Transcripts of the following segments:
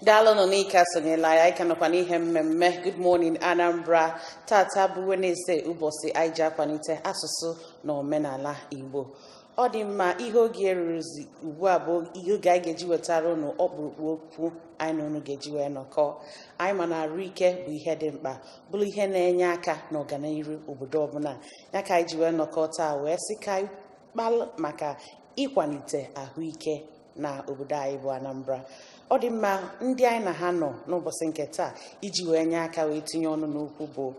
Dalo no nika sonyela ya ikanokwa n'ihe mmemme. Good morning Anambra. Tata bụ Wednesday ụbọchị aija Ikwanite asụsụ na omenala Igbo. Ọ dị mma ihe oge eruzi ugbu a bụ ihe oge anyị ga-eji wetara unu ọkpụrụkpụ okwu anyị na unu ga-eji wee nọkọ. Anyị ma na Ahuike bụ ihe dị mkpa, bụrụ ihe na-enye aka n'ọganihu obodo ọbụla. Ya ka anyị ji wee nọkọ taa wee sị ka anyị kpalụ maka ịkwalite ahụike na obodo anyị bụ Anambra. Ọ dị mma ndị anyị na ha nọ n'ụbọchị nke taa iji wee nye aka wee tinye ọnụ n'okwu bụ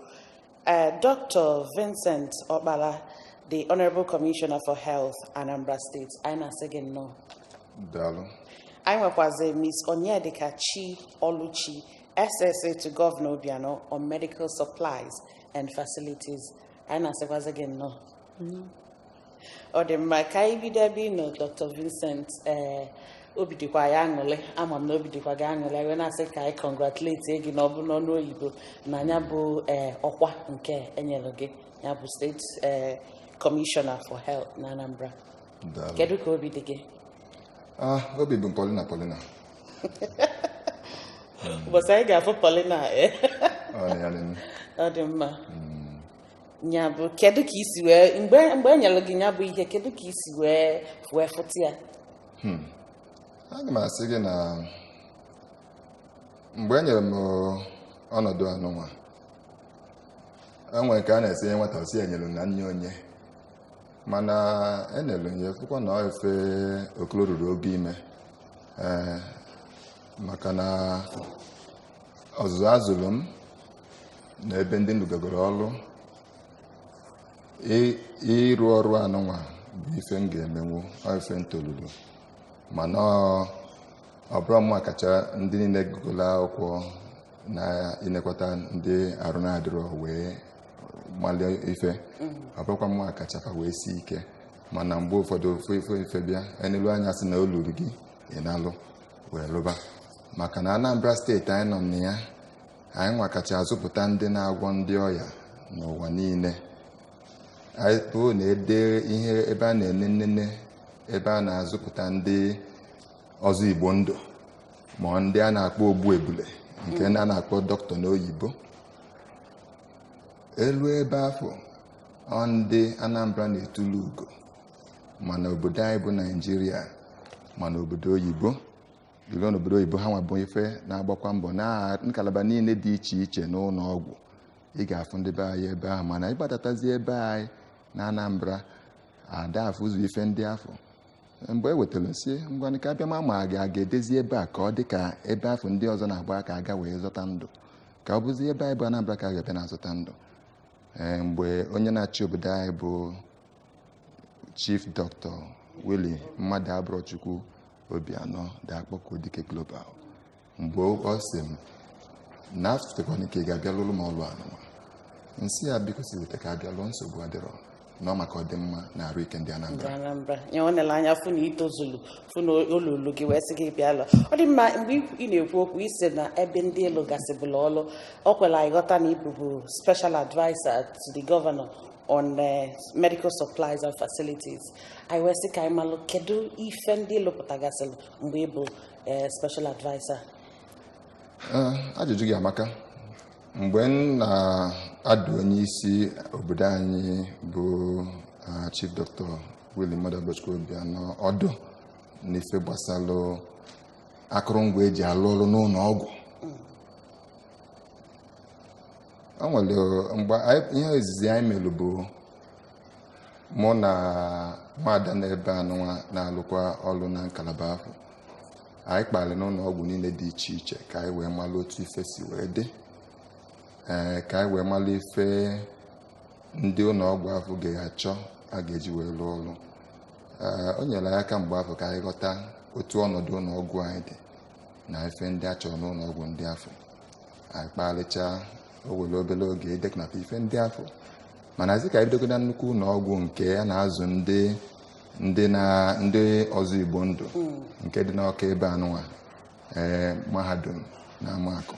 Dr. Vincent Okpala, the Honorable Commissioner for Health, Anambra State. Anyị na-asị gị nnọọ. Daalụ. Anyị nwekwazi Ms. Onyedika Chi Oluchi, SSA to Governor Obiano on Medical Supplies and Facilities. Anyị na-asịkwazi gị nnọọ. Ọ dị mma ka anyị bido ebe ị nọ Dr. Vincent obi dịkwa ya aṅụrị, ama m na obi dịkwa gị aṅụrị, wee na-asị ka anyị congratulate gị na ọ bụ n'ọnụ oyibo na ya bụ ọkwa nke enyere gị, ya bụ State Commissioner for Health na Anambra. Kedu ka obi dị gị? Obi bụ Paulina. Ụbọchị anyị ga-afụ Paulina ọ dị mma. Ya bụ kedu ka isi wee mgbe enyere gị ya bụ ihe, kedu ka isi wee fụta ya? Aga m asị gị na mgbe e nyere m ọnọdụ anụnwa, enwere ka a na-esinye nwata osi enyere na nne onye, mana enyere onye fụkwa na ọ efe okolo ruru oge ime, maka na ọzụzụ azụrụ m na ebe ndị ndụgagoro ọrụ ịrụ ọrụ anụnwa bụ ife m ga-emenwu, ife ntolulu, mana ọ bụrụ mma kacha ndị niile gụgụla akwụkwọ na inekwata ndị arụ na-adịrọ wee malie ife, ọ bụrụkwa mma kacha fa wee si ike, mana mgbe ụfọdụ ife bịa enelu anya sị na o luru gị ị na-alụ wee lụba. Maka na Anambra steeti anyị nọ na ya, anyị nwa kacha azụpụta ndị na-agwọ ndị ọya n'ụwa niile. Anyị bụ na-ede ihe ebe a na-enene, ebe a na-azụpụta ndị ọzọ Igbo ndụ, ma ndị a na-akpọ ogbu ebule nke a na-akpọ dọkịta n'oyibo. Elu ebe afọ ndị Anambra na-etulu ugo, mana obodo anyị bụ Naijiria, mana obodo oyibo ilu n'obodo oyibo ha nwa bụ ife na-agbakwa mbọ na ngalaba niile dị iche iche n'ụlọ ọgwụ. Ị ga-afụ ndị be anyị ebe ahụ, mana ịgbadatazi ebe anyị na Anambra ada afụ ụzọ ife ndị afọ. Mgbe e wetara nsi ngwanị ka abịa ma ga-edezi ebe a ka ọ dị ka ebe afọ ndị ọzọ na-agba aka aga wee zọta ndụ, ka ọ bụzi ebe anyị bụ Anambra ka a ga-abịa na-azọta ndụ. Mgbe onye na-achị obodo anyị bụ Chief Dr. Willie Mmadụ Abụrọchukwu Obianọ Dakpọkụ Dike Global, mgbe ọ sị m na afụtekwana ike ga-abịa lụrụ m ọlụ anụnwa, nsị ya biko si weta ka abịa lụọ, nsogbu adịrọ nọ maka ọdịmma na Ahuike ndị Anambra. Ya ọ nele anya fụ na itozulu fụ na olulu gị wee sị gị bịa lụ. Ọ dị mma mgbe ị na-ekwu okwu isi na ebe ndị elu gasịbụla ọlụ, ọ kwela anyị ghọta na ịbụ bụ Special Advisor to the Governor on Medical Supplies and Facilities. Anyị wee sị ka anyị malụ kedu ife ndị elu pụtagasịlụ mgbe ị bụ Special Advisor. Ajụjụ gị amaka. Mgbe m na-adụ onye isi obodo anyị bụ Chief Dr. Willie Mmadụ Abụrọchukwu Obianọ ọdụ n'ife gbasalụ akụrụngwa eji alụ ọrụ n'ụlọ ọgwụ, o nwere mgbe ihe izizi anyị melụ bụ mụ na nwada n'ebe anụnwa na-alụkwa ọrụ na ngalaba ahụ. Anyị kpalị n'ụlọ ọgwụ niile dị iche iche ka anyị wee malụ otu ife si wee dị, ka anyị wee malụ ife ndị ụlọ ọgwụ ahụ ga-achọ a ga-eji wee lụọ ọrụ. O nyere anyị aka mgbe ahụ ka anyị ghọta otu ọnọdụ ụlọ ọgwụ anyị dị na ife ndị a chọrọ n'ụlọ ọgwụ ndị afọ. Anyị kpalịcha o were obere oge ideknata ife ndị afọ, mana zi ka anyị bidogoda nnukwu ụlọ ọgwụ nke a na-azụ ndị ọzọ Igbo ndụ nke dị n'Ọka ebe anụnwa mahadum na Amakụ.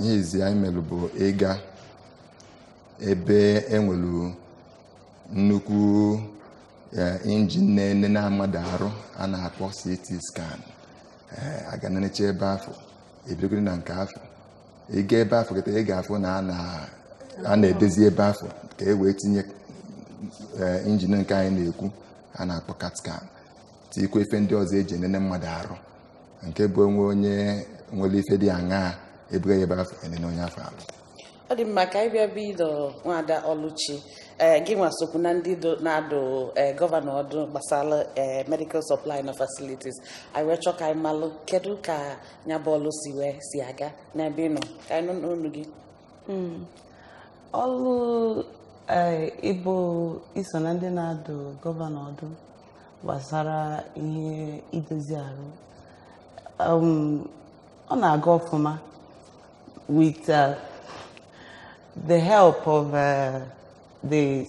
Ihe izi anyị melụ bụ ịga ebe enwelu nnukwu injin na-ene na mmadụ arụ a na-akpọ CT scan. aga nenecha ebe afọ ebirogoro na nke afọ ịga ebe afọ kịta ị ga-afụ na a na-edezi ebe afọ ka e wee tinye injin nke anyị na-ekwu a na-akpọ CAT-scan tikwa ife ndị ọzọ eji enene mmadụ arụ nke bụ onye nwere ife dị aṅaa ebuga ya ebe afọ enene onye afọ arụ. Ọ dị mma ka anyị bịa bido Nwada Oluchi gị nwa sokwu na ndị na-adụ gọvanọ ọdụ gbasara medical supply na facilities anyị wee chọọ ka anyị malụ kedu ka nya bụ ọlụ si aga n'ebe ị nọ ka anyị nụ n'onu gị. Ọlụ ịbụ iso na ndị na-adụ gọvanọ ọdụ gbasara ihe idozi arụ ọ na-aga ọfụma with the help of the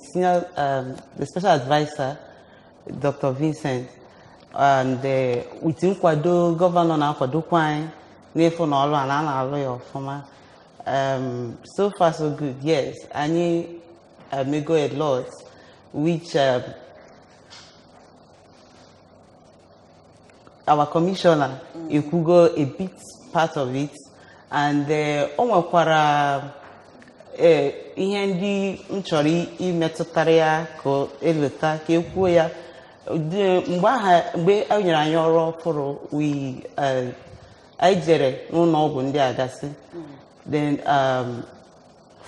special advisor, Dr. Vincent, and with nkwado gọvanọ na-akwadokwa anyị n'efu na ọlụ a na-alụ ya ọfụma. So far so good, yes. Anyị go a lot, which our commissioner ekwugo a bit part of it, and o nwekwara ihe ndị m chọrọ imetụtara ya ka eleta ka ekwuo ya mgbe a nyere anyị ọrụ ọfụrụ anyị jere n'ụlọ ọgwụ ndị a gasị then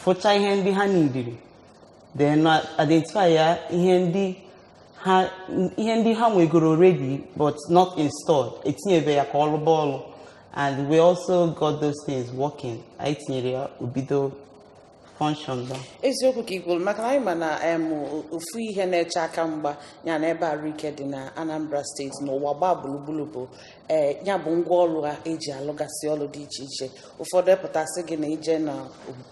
fụcha ihe ndị ha nidiri then identify ya ihe ndị ha nwegoro ready but not installed etinyebe ya ka ọ lụba ọlụ, and we also got those things working. Anyị tinyere ya obido function. Eziokwu ka ikwuru maka na anyị ma na ofu ihe na-eche aka mgba ya na ebe Ahuike dị na Anambra steeti n'ụwa gbaa gburugburu bụ ya bụ ngwa ọrụ ha eji alụgasị ọrụ dị iche iche. Ụfọdụ epụtasị gị na ije na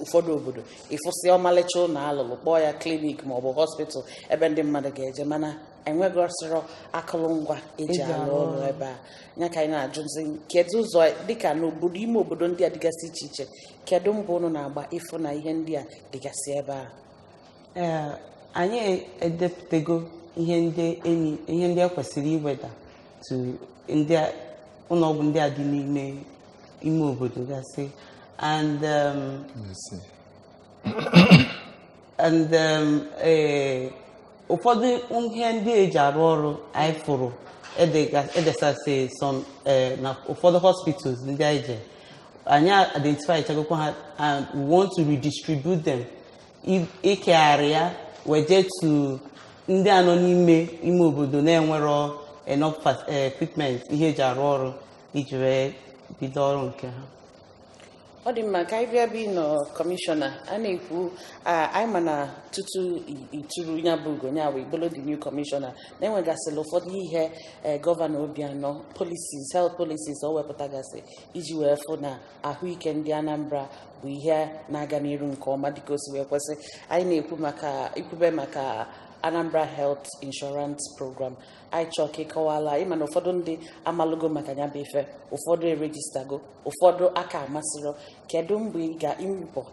ụfọdụ obodo ịfụsị ọmalịcha ụlọ alụlụ kpọọ ya klinik maọbụ hospital ebe ndị mmadụ ga-eje, mana enwegosịrọ akụrụngwa eji alụ ọrụ ebe a. Ya ka anyị na-ajụzi kedu ụzọ dịka n'obodo ime obodo ndị a dịgasị iche iche kedu mbụ unu na-agba ịfụ na ihe ndị a dịgasị ebe a? Anyị edepụtago ihe ndị ekwesịrị iweda to ụlọọgwụ ndị a dị n'ime ime obodo gasị, and ụfọdụ ihe ndị eji arụ ọrụ anyị fụrụ edesasị na ụfọdụ hospitals ndị anyị je anyị identify chagokwa ha, and we want to redistribute them ikegharị ya weje to ndị anọ n'ime ime obodo na-enwero enough equipment ihe eji arụ ọrụ iji wee bido ọrụ nke ha. Ọ dị mma ka anyị bịa bi nọ kọmishọna a na-ekwu anyị ma na tutu ituru ya bụ ugo ya wee bụrụ the new kọmishọna na-enwegasịrị ụfọdụ ihe gọvanọ Obianọ policies health policies o wepụtagasị iji wee fụ na ahụike ndị Anambra bụ ihe na-aga n'iru nke ọma dịka o si wee kwesị. Anyị na-ekwu maka ikwube maka Anambra Health Insurance Program. Anyị chọọ ka ịkọwala ịma na ụfọdụ ndị amalụgo maka ya bụ ife, ụfọdụ erejistago, ụfọdụ aka amasịrọ. Kedu mgbe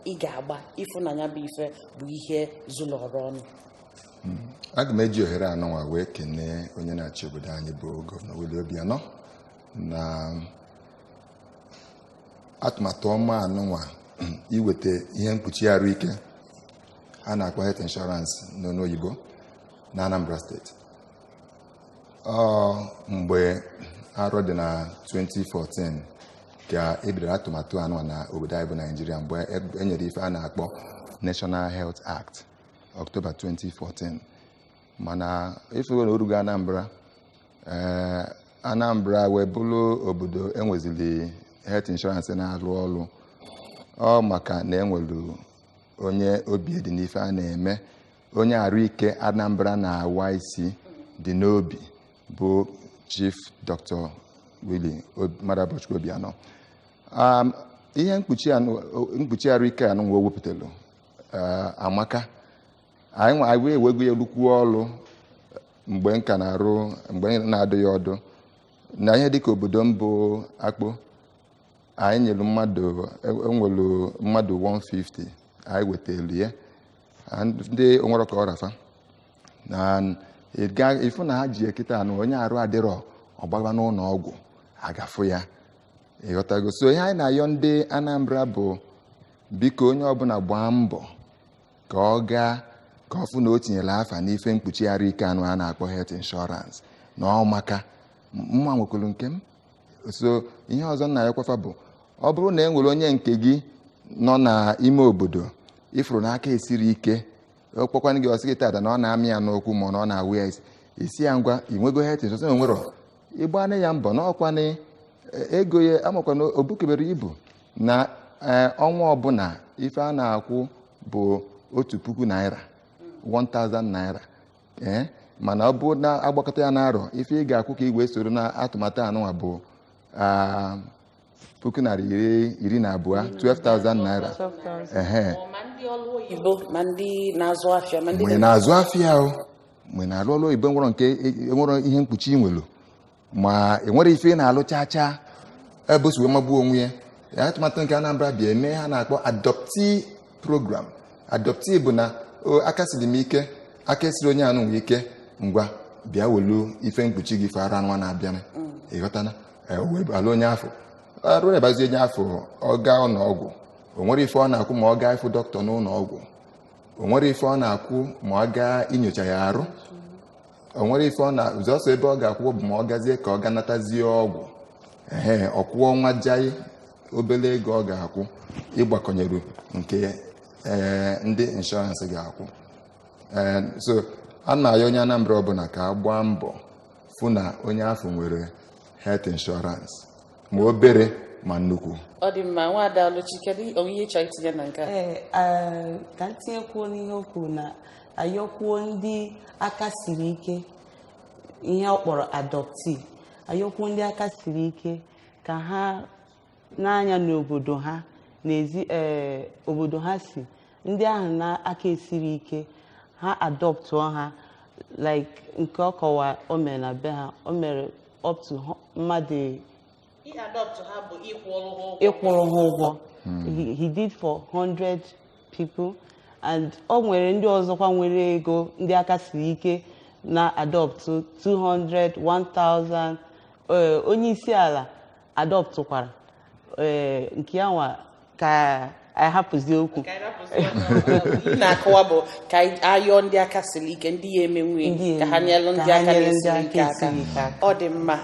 ị ga-agba ịfụ na ya bụ ife bụ ihe zuru ọrụ ọnụ? Aga m eji ohere anọnwa wee kene onye na-achị obodo anyị bụ Gọvanọ Willie Obianọ na atụmatụ ọma anọnwa iweta ihe mkpuchi ahụike a na-akpọ health insurance n'ọnụ oyibo na Anambra steeti. Mgbe arọ dị na 2014 ka ebidoro atụmatụ anọ na obodo anyị bụ Naijiria, mgbe enyere ife a na-akpọ National Health Act October 2014. Mana ifewe na orugo Anambra wee bụrụ obodo enwezili health insurance na-arụ ọrụ maka na enwelu onye obi dị n'ife a na-eme, onye Ahuike Anambra na-awa isi dị n'obi bụ Chief Dr. Willie Obianọ. Ihe mkpuchi Ahuike anụnwa wepụtalụ amaka. Anyị wee ewego ya lukwu ọrụ mgbe nka na-arụ mgbe na-adụ ya ọdụ na ihe dịka obodo mbụ Akpụ. Anyị nyere enwelu mmadụ 150 anyị wetelu ya ndị onwere ka ọ rafa na ịfụ na ha ji ekịta anụ onye arụ adịrọ ọgbagba n'ụlọ ọgwụ agafụ ya ịghọtago. So ihe anyị na-ayọ ndị Anambra bụ biko onye ọbụla gbaa mbọ ka ọ gaa ka ọ fụ na o tinyere afa n'ife mkpuchi ahụike anụ a na-akpọ health insurance na ọ maka mma nwekwuru nke m. So ihe ọzọ nna ya kwafa bụ ọ bụrụ na e nwere onye nke gị nọ n'ime obodo ifuru n'aka esiri ike ọkpọkwana gị ọsị gị tada na ọ na-amị ya n'okwu ma na ọ na-awụ ya isi ya ngwa inwego health insurance nwere ịgbana ya mbọ n'ọkwana ego ya amakwana obukebere ibu na ọnwa ọbụla ife a na-akwụ bụ 1,000 naira 1,000 naira mana ọ bụ na agbakọta ya n'arọ ife ị ga-akwụ ka ị wee soro na atụmatụ anụnwa bụ 1,200 12,000 naira. Mgbe na-azụ afịa mgbe na-alụ ọrụ oyibo nwere ihe mkpuchi nwelu ma enwere ife ị na-alụ chacha ebosiwe magbuo onwe ya atụmatụ nke Anambra bịa eme ha na-akpọ adoptee program. Adoptee bụ na aka siri m ike aka esiri onye anụ nwee ike ngwa bịa welu ife mkpuchi gị fara anụnwa na-abịa ịghọtana alụ onye afọ arụ na-ebazi onye afọ ọ gaa ụlọọgwụ o nwere ife ọ na-akwụ ma ọ gaa ịfụ dọkịta n'ụlọ ọgwụ o nwere ife ọ na-akwụ ma ọ gaa inyocha ya arụ o nwere ife ọ na-ụzọsọ ebe ọ ga-akwụ bụ ma ọ gazie ka ọ ga natazie ọgwụ ọkwụọ nwa jai obere ego ọ ga-akwụ ịgbakọnyere nke ndị inshọransị ga-akwụ. So a na-ayọ onye Anambra ọbụla ka a gbaa mbọ fụ na onye afọ nwere health insurance ma obere ma nnukwu. Ọ dị mma Nwaada Oluchi, kedu onye chọrọ itinye na nke a? Ka m tinyekwuo n'ihe o kwuru na ayọkwuo ndị aka siri ike ihe ọ kpọrọ adoptee ayọkwuo ndị aka siri ike ka ha n'anya n'obodo ha n'ezi obodo ha si ndị ahụ na-aka esiri ike ha adọptụọ ha like nke ọ kọwa o mere na be ha o mere up to mmadụ ịkwụrụ ha ụgwọ. He did for 100 people and o nwere ndị ọzọkwa nwere ego ndị aka siri ike na adọptụ 200 1000 onye isi ala adọptụkwara nke ya nwa ka anyị hapụzie okwu na-akọwa bụ ka ayọ ndị aka siri ike ndị ya emenwe ka ha nyelụ ndị aka na-esiri ike aka. Ọ dị mma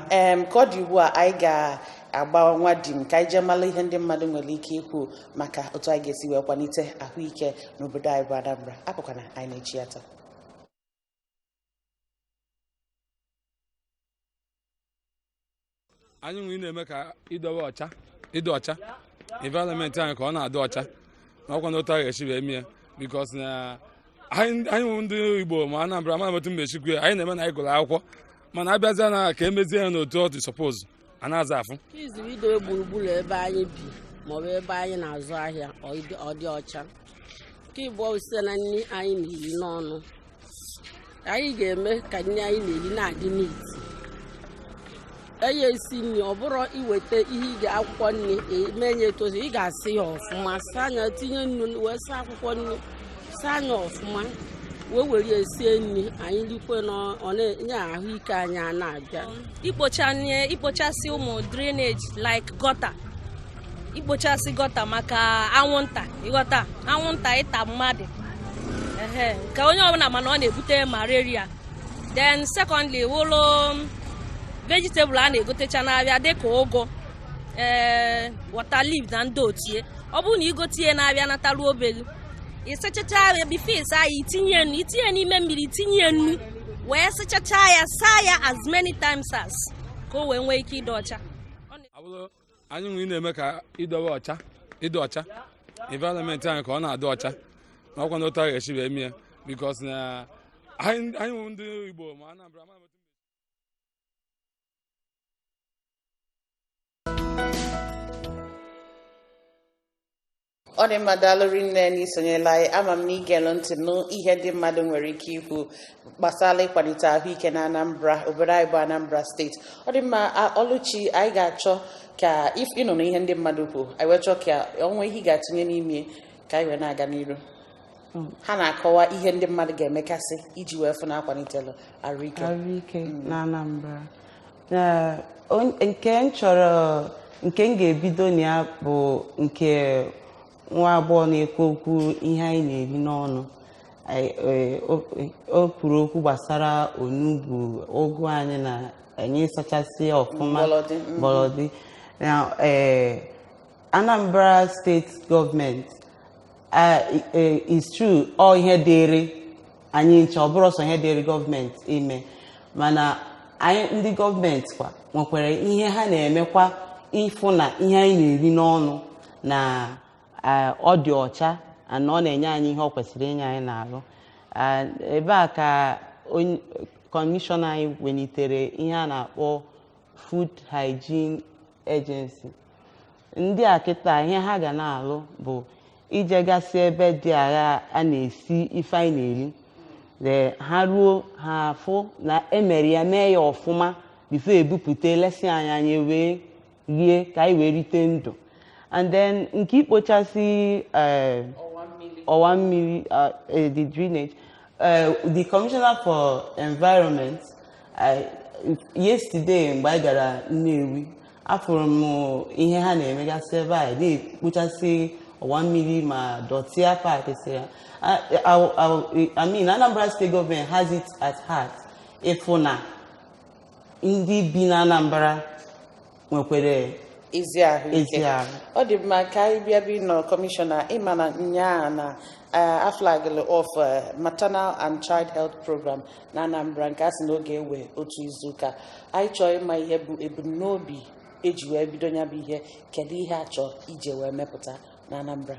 ka ọ dị ugbu a anyị ga-agba nwa di m ka anyị jee mara ihe ndị mmadụ nwere ike ikwu maka otu anyị ga-esi wee kwalite ahụike n'obodo anyị bụ Anambra. Apụkwana anyị na-echi ya taa. anyị nwere na-eme ka ịdị ọcha environment anyị ka ọ na-adị ọcha na ọkwa n'otu a ga-esi wee mie because na anyị nwụ ndị Igbo ma Anambra ma metu mgbe echikwu anyị na-eme na anyị gụrụ akwụkwọ mana abịazịa na ka emezie ya n'otu ọ dị suppose a na-aza afụ iziri idowe gburugburu ebe anyị bi maọbụ ebe anyị na-azụ ahịa ọ dị ọcha. Nke ịbụọ site na nri anyị na-eri n'ọnụ anyị ga-eme ka nri anyị na-eri na-adị n'iti esi nri ọ bụrụ iweta ihe ị ga-akwụkwọ nri emenye etozu ị ga-asị ya ọfụma saa anya tinye nnu wee saa akwụkwọ nri saa anya ọfụma wee were esie nri anyị rikwe na ọ na-enye ahụike anyị a na-abịa. Ikpochasị ụmụ drainage like gọta ikpochasị gọta maka anwụnta ịghọta anwụnta ịta mmadụ ka onye ọbụla mana ọ na-ebute malaria. Then secondly wụlụ vegetable a na-egotecha n'abịa dịka ụgụ water leaf na ndị otie ọ bụrụ na igotie na-abịa nataru obelu ịsachacha ya bifo ịsa ya itinye n'ime mmiri itinye nnu wee sachacha ya saa ya as many times as ka o wee nwee ike ịdị ọcha. anyị nwere na-eme ka ịdị ọcha environment anyị ka ọ na-adị ọcha na ọkwa n'otu a ga-esi wee mie because na anyị nwụ ndị Igbo ma Anambra ma ọ dị mmadụ alụrị nne n'isonyela anyị ama m na igelu ntị n'ihe ndị mmadụ nwere ike ikwu gbasara ịkwalite ahụike na Anambra obodo anyị bụ Anambra steeti. Ọ dị mma Oluchi, anyị ga-achọ ka ịnọ na ihe ndị mmadụ kwuo anyị wee chọọ ka ọnwa ihe ị ga-atụnye n'ime ka anyị wee na-aga n'iru. Ha na-akọwa ihe ndị mmadụ ga-emekasị iji wee fụ na akwalitelu ahụike na Anambra. nke m chọrọ nke m ga-ebido na ya bụ nke nwa agbọghọ na-ekwu okwu ihe anyị na-eri n'ọnụ. O kwuru okwu gbasara onugbu ụgụ anyị na anyị sachasị ọfụma mgbọlọdị. Now, Anambra State Government is true ọ ihe dịrị anyị nche, ọ bụrụ sọ ihe dịrị gọọmenti ime, mana anyị ndị gọọmenti kwa nwekwara ihe ha na-emekwa ịfụ na ihe anyị na-eri n'ọnụ na ọ dị ọcha na ọ na-enye anyị ihe ọ kwesịrị inye anyị n'arụ. Ebe a ka kọmishọna anyị welitere ihe a na-akpọ Food Hygiene Agency. Ndị a kịta ihe ha ga na-alụ bụ ijegasị ebe dị agha a na-esi ife anyị na-eri, ha ruo ha afụ na emere ya mee ya ọfụma bifo ebupụta lesi anyị wee rie ka anyị wee rite ndụ. And then nke ikpochasị ọwa mmiri, the drainage, the Commissioner for Environment yesterday mgbe anyị gara Nnewi, afụrụ m ihe ha na-emegasị ebe a na-ekpochasị ọwa mmiri ma dọtịa paakị si ya. I mean, Anambra State Government has it at heart ịfụ na ndị bi na Anambra nwekwere ezi ahụike. Ọ dị mma ka anyị bịa bi nọ kọmishọna ịma na nyaa na aflagịlị of maternal and child health program na Anambra nke a sị na oge ewe otu izuụka. Anyị chọọ ịma ihe bụ ebumnobi eji wee bido nya bụ ihe, kedu ihe a chọọ ije wee mepụta na Anambra?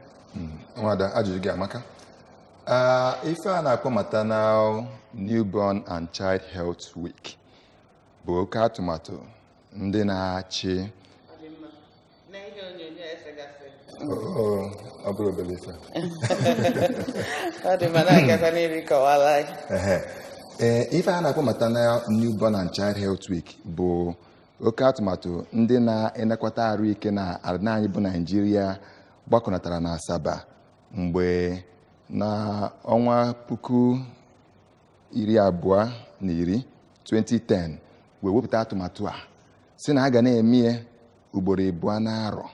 Nwada, ajụjụ gị amaka. Ife a na-akpọ maternal, newborn and child health week bụ oke atụmatụ ndị na-achị ọ bụrụ obere ife. Ọ dị mma na-agakwa n'iri kọwala anyị. Ife a na-akpọ maternal, newborn and child health week bụ oke atụmatụ ndị na-enekwata ahụike na ala anyị bụ Naịjirịa gbakọnatara na Asaba mgbe na ọnwa 2020 2010 wee wepụta atụmatụ a si na a ga na-eme ugboro abụọ n'arọ,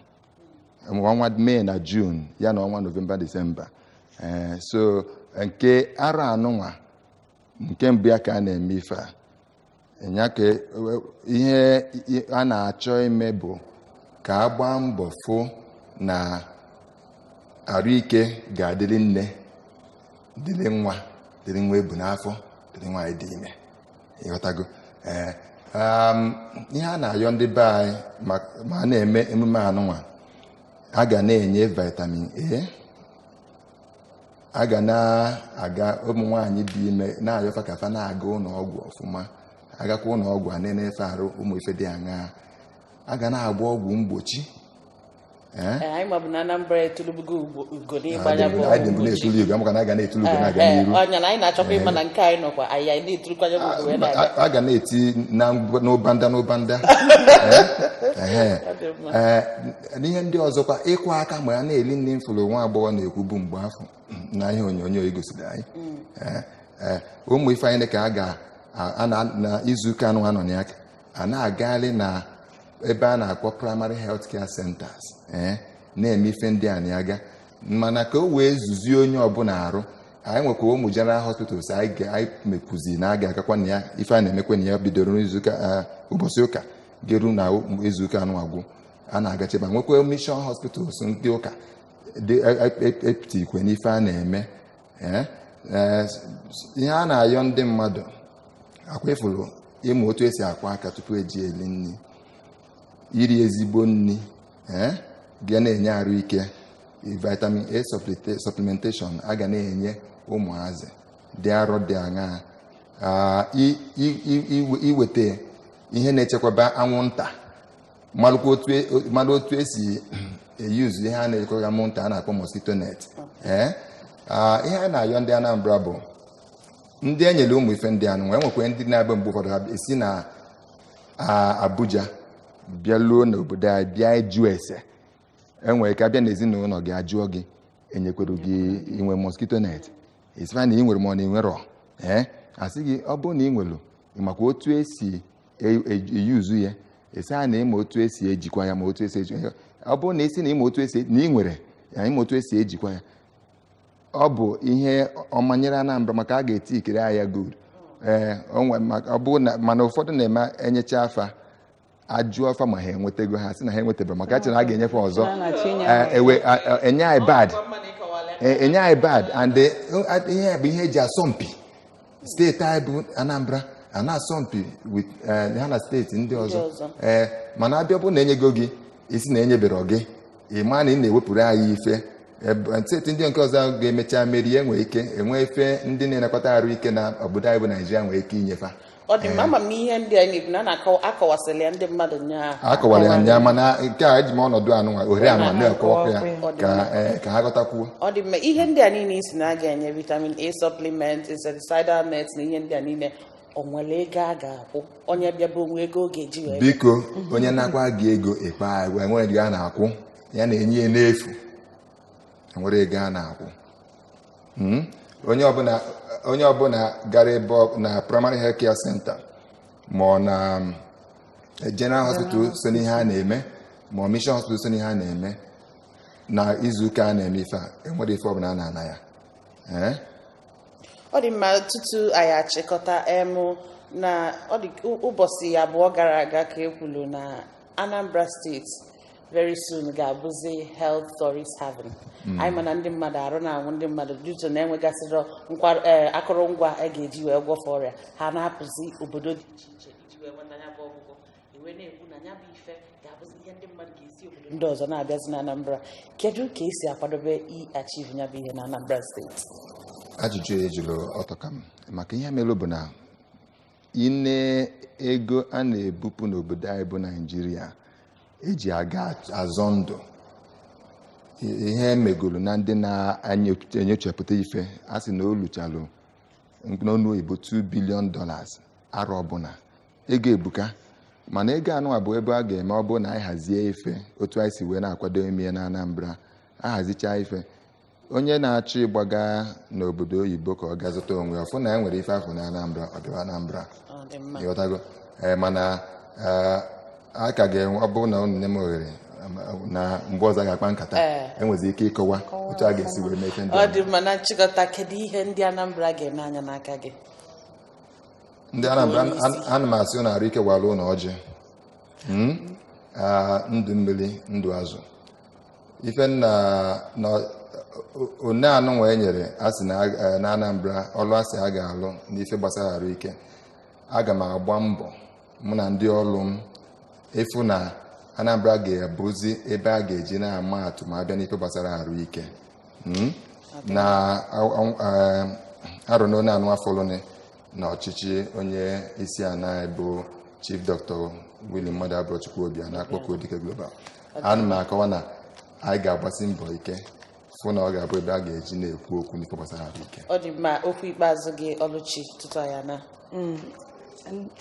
ọnwa Mee na June ya na ọnwa Novemba Disemba. So nke arọ anụnwa nke mbụ ya ka a na-eme ife a. Nya ka ihe a na-achọ ime bụ ka a gbaa mbọ fụ na ahụike ga-adịrị nne, dịrị nwa ebu n'afọ, dịrị nwaanyị dị ime. Ịghọtago? Ihe a na-ayọ ndị be anyị ma a na-eme emume anụnwa, a ga na-enye vitamin A, a ga na-aga ụmụ nwaanyị dị ime na-ayọfa ka fa na-aga ụlọ ọgwụ ọfụma, agakwa ụlọ ọgwụ a na-enefe arụ ụmụ ife dị aṅaa, a ga na-agba ọgwụ mgbochi. Anyị mabụ na Anambra etulubugo ugo n'ịgbanya bụ mgbochi. A ga na-etulugo na-aga n'iru. Ọnya na anyị na-achọkwa ịma na nke anyị nọkwa anyị na-etulukwanya bụ ugo wee na-aga. A ga na-eti n'ụbanda. N'ihe ndị ọzọkwa ịkwa aka mgbe a na-eli nri mfụrụ nwa agbọghọ na-ekwu bụ mgbe afọ na ihe onyonyo igosiri anyị. Ụmụ ife anyị ka na izuụka anụ anọ n'aka a na-agagharị na ebe a na-akpọ primary health care centers na-eme ife ndị a na-aga, mana ka o wee zuzie onye ọbụla arụ. Anyị nwekwa ụmụ general hospitals anyị mepụzi na aga agakwa na ya ife a na-emekwa na ya bidoro ụbọchị ụka geru na izuụka anụ agwụ a na-agacheba. Nwekwa mission hospitals ndị ụka epitikwe n'ife a na-eme. Ihe a na-ayọ ndị mmadụ akwa ifuru ịmụ otu esi akwa aka tupu eji eli nri, iri ezigbo nri ga na-enye ahụike, vitamin A supplementation a ga na-enye ụmụazị dị arọ dị aṅaa, iweta ihe na-echekwaba anwụnta, malụ otu esi eyuzu ihe a na-ekweghị anwụnta a na-akpọ mosquito net. Ihe a na-ayọ ndị Anambra bụ ndị enyere ụmụ ife ndị anụ nwekwe ndị na-abịa mgbe ụfọdụ ha esi na Abuja bịaluo n'obodo anyị bịa ịjụ ese. Enwere ka bịa n'ezinụlọ gị ajụọ gị enyekwere gị inwe mosquito net, esifa na ị nwere ma ọ na enwerọ. Asị gị ọ bụrụ na ị nwere makwa otu esi eyuzu ya esi a na ịma otu esi ejikwa ya ma otu esi ejikwa ya ọ bụrụ na esi na ịma otu esi na ị nwere ya ịma otu esi ejikwa ya ọ bụ ihe ọmanyere Anambra maka a ga-eti ikiri ya good ọ bụ na mana ụfọdụ na-eme enyecha afa ajụ afa ma ha enwetago ha sị na ha enwetaba maka a chere a ga-enyefe ọzọ enye anyị bad and ihe bụ ihe eji asọmpi steeti anyị bụ Anambra a na-asọmpi ha na steeti ndị ọzọ mana abịa bụ na enyego gị isi na enyebere gị ịma na ị na-ewepụrụ anyị ife steeti ndị nke ọzọ ga-emecha merie nwee ike enwe efe ndị na-elekọta arụ ike na obodo anyị bụ Naijiria nwee ike inyefa ọ dị mma ma ihe ndị anyị na akọwasịrị ya ndị mmadụ akọwara ya nya mana nke a eji m ọnọdụ ohere anụnwa na-akọwakwa ya ka ha ghọtakwuo ọ dị mma ihe ndị a niile isi na a ga-enye vitamin A supplement insecticidal net na ihe ndị a niile o nwere ego a ga-akwụ onye bịaba onwe ego ọ ga-eji wee biko onye na-akwa gị ego ịkpa nwere ego a na-akwụ ya na-enye ya n'efu nwere ego a na-akwụ onye ọbụla gara ebe na primary health care center ma ọ na general hospital so n'ihe a na-eme ma ọ mission hospital so n'ihe a na-eme na izuụka a na-eme ife a enwere ife ọbụla a na-ana ya ọ dị mma tutu anyị achịkọta na ọ dị ụbọchị abụọ gara aga ka e kwuru na Anambra steeti very soon ga-abụzi health tourist haven anyị mana ndị mmadụ arụ na-anwụ ndị mmadụ duto na-enwegasịrị akụrụngwa a ga-eji wee gwọfe ọrịa ha na-apụzi obodo dị iche iche iji wee nweta ya bụ ọgwụgwọ iwe na-ekwu na ya bụ ife ga-abụzi ihe ndị mmadụ ga-esi obodo ndị ọzọ na-abịazi na Anambra kedu ka esi akwadobe achieve ya bụ ihe na Anambra steeti ajụjụ ejulu ọtọ ka m maka ihe mere bụ na ine ego a na-ebupụ n'obodo anyị bụ Naijiria eji aga azọ ndụ ihe megoro na ndị na-enyochapụta ife a sị na o luchalụ n'ọnụ oyibo $2 billion arọ ọbụla ego ebuka mana ego anụnwa bụ ebe a ga-eme ọ bụrụ na anyị hazie ife otu anyị si wee na-akwado ime na Anambra ahazicha ife onye na-achọ ịgbaga n'obodo oyibo ka ọ ga zụta onwe ọfụ na ya nwere ife afọ na Anambra ọ bịara Anambra ịghọtago mana a ka ga-enwe ọ bụrụ na unu nye m ohere na mgbe ọzọ ga-akpa nkata enwezi ike ịkọwa otu a ga-esi wee mee ndị ọ dị mma na nchịkọta kedu ihe ndị Anambra ga-eme anya n'aka gị ndị Anambra ana m asị na arụ ike wara ụlọ ọjị ndụ mmiri ndụ azụ ife na one anụnwa e nyere asị na Anambra ọlụ asị a ga-alụ n'ife gbasara arụ ike aga m agba mbọ mụ na ndị ọlụ m ịfụ na Anambra ga-abụzi ebe a ga-eji na-ama atụ ma abịa n'ife gbasara arụ ike na arụ na onye anụ afọlụnị na ọchịchị onye isi ana bụ Chief Dr. Willie Mmadụ Abụrọchukwu Obia na-akpọku Odike Global ana m akọwa na anyị ga-agbasi mbọ ike fụ na ọ ga-abụ ebe a ga-eji na-ekwu okwu n'ife gbasara arụ ike ọ dị mma okwu ikpeazụ gị Ọlụchi tutu ya na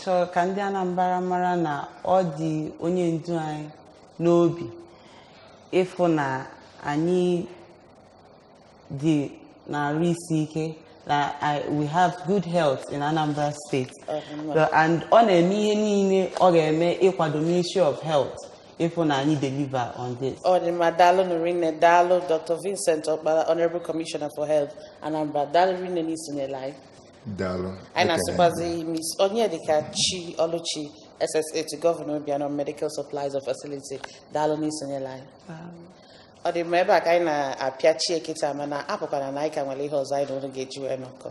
chọrọ ka ndị Anambra mara na ọ dị onye ndu anyị n'obi ịfụ na anyị dị na-arụ isi ike na we have good health in Anambra State and ọ na-eme ihe niile ọ ga-eme ịkwado Ministry of Health ịfụ na anyị deliver on this. ọ dị mma daalụ nụrinne daalụ Dr. Vincent Okpala Honorable Commissioner for Health Anambra daalụ rinne n'isonyela anyị daalụ anyị na-asịkwazi Miss Onyedika Chi Ọlụchi SSA to Governor Obiano Medical Supplies of Facility daalụ n'isonyela anyị ọ dị mma ebe a ka anyị na-apịachi ekita mana apụkwana na anyị ka nwere ihe ọzọ anyị na ụlọ ga-eji wee nọkọ